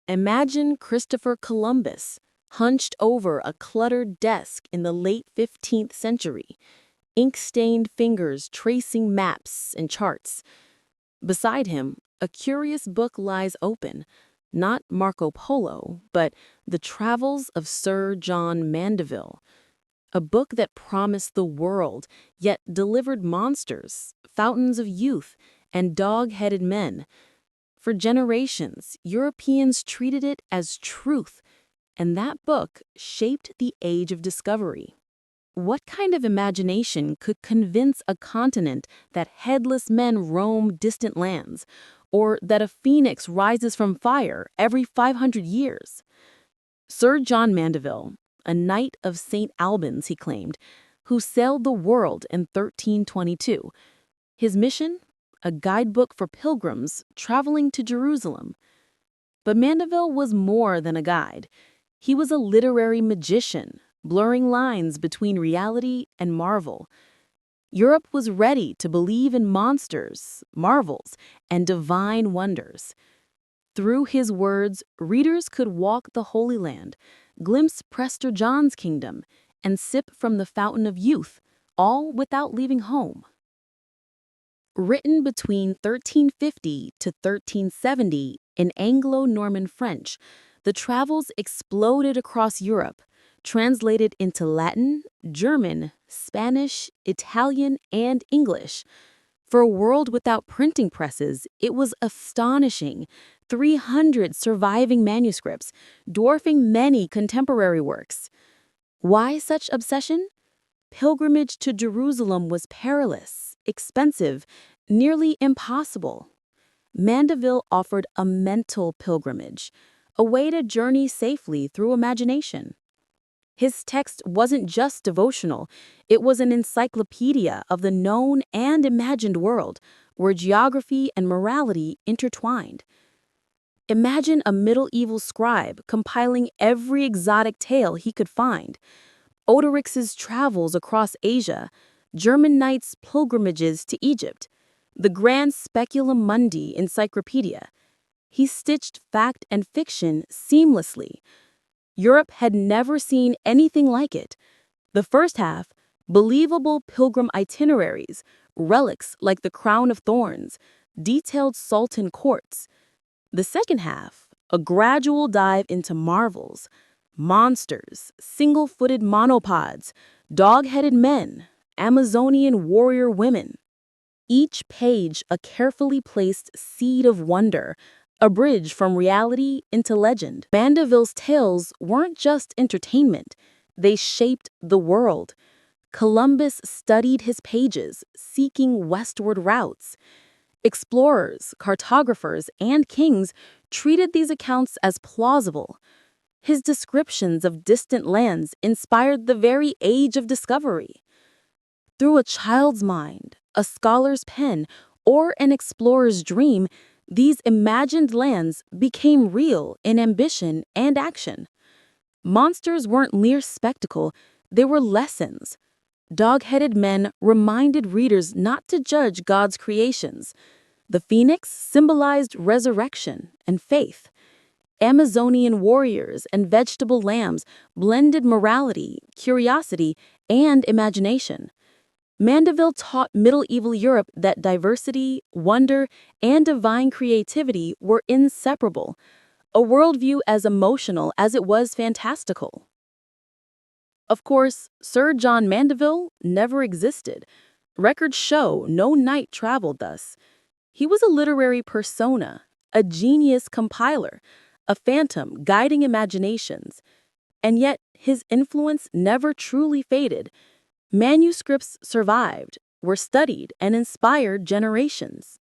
Imagine Christopher Columbus hunched over a cluttered desk in the late 15th century, ink-stained fingers tracing maps and charts. Beside him, a curious book lies open, not Marco Polo, but The Travels of Sir John Mandeville, a book that promised the world, yet delivered monsters, fountains of youth, and dog-headed men. For generations, Europeans treated it as truth, and that book shaped the age of discovery. What kind of imagination could convince a continent that headless men roam distant lands, or that a phoenix rises from fire every 500 years? Sir John Mandeville, a knight of St. Albans, he claimed, who sailed the world in 1322. His mission? A guidebook for pilgrims traveling to Jerusalem. But Mandeville was more than a guide. He was a literary magician, blurring lines between reality and marvel. Europe was ready to believe in monsters, marvels, and divine wonders. Through his words, readers could walk the Holy Land, glimpse Prester John's kingdom, and sip from the fountain of youth, all without leaving home. Written between 1350 to 1370 in Anglo-Norman French, the travels exploded across Europe, translated into Latin, German, Spanish, Italian, and English. For a world without printing presses, it was astonishing. 300 surviving manuscripts, dwarfing many contemporary works. Why such obsession? Pilgrimage to Jerusalem was perilous, expensive, nearly impossible. Mandeville offered a mental pilgrimage, a way to journey safely through imagination. His text wasn't just devotional, it was an encyclopedia of the known and imagined world, where geography and morality intertwined. Imagine a medieval scribe compiling every exotic tale he could find. Oderix's travels across Asia, German knights' pilgrimages to Egypt, the grand Speculum Mundi encyclopedia. He stitched fact and fiction seamlessly. Europe had never seen anything like it. The first half, believable pilgrim itineraries, relics like the crown of thorns, detailed sultan courts. The second half, a gradual dive into marvels, monsters, single-footed monopods, dog-headed men, Amazonian warrior women. Each page a carefully placed seed of wonder, a bridge from reality into legend. Mandeville's tales weren't just entertainment, they shaped the world. Columbus studied his pages, seeking westward routes. Explorers, cartographers, and kings treated these accounts as plausible. His descriptions of distant lands inspired the very age of discovery. Through a child's mind, a scholar's pen, or an explorer's dream, these imagined lands became real in ambition and action. Monsters weren't mere spectacle, they were lessons. Dog-headed men reminded readers not to judge God's creations. The phoenix symbolized resurrection and faith. Amazonian warriors and vegetable lambs blended morality, curiosity, and imagination. Mandeville taught medieval Europe that diversity, wonder, and divine creativity were inseparable, a worldview as emotional as it was fantastical. Of course, Sir John Mandeville never existed. Records show no knight traveled thus. He was a literary persona, a genius compiler, a phantom guiding imaginations. And yet, his influence never truly faded. Manuscripts survived, were studied, and inspired generations.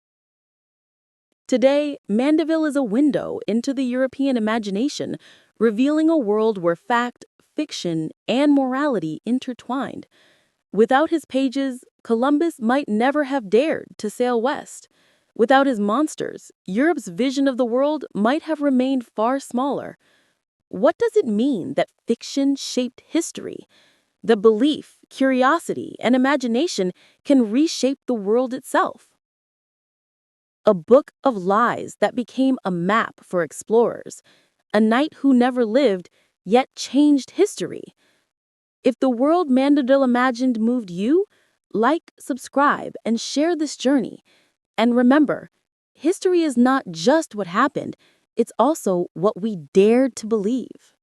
Today, Mandeville is a window into the European imagination, revealing a world where fact, fiction, and morality intertwined. Without his pages, Columbus might never have dared to sail west. Without his monsters, Europe's vision of the world might have remained far smaller. What does it mean that fiction shaped history? That belief, curiosity, and imagination can reshape the world itself. A book of lies that became a map for explorers, a knight who never lived, yet changed history. If the world Mandeville imagined moved you, like, subscribe, and share this journey. And remember, history is not just what happened, it's also what we dared to believe.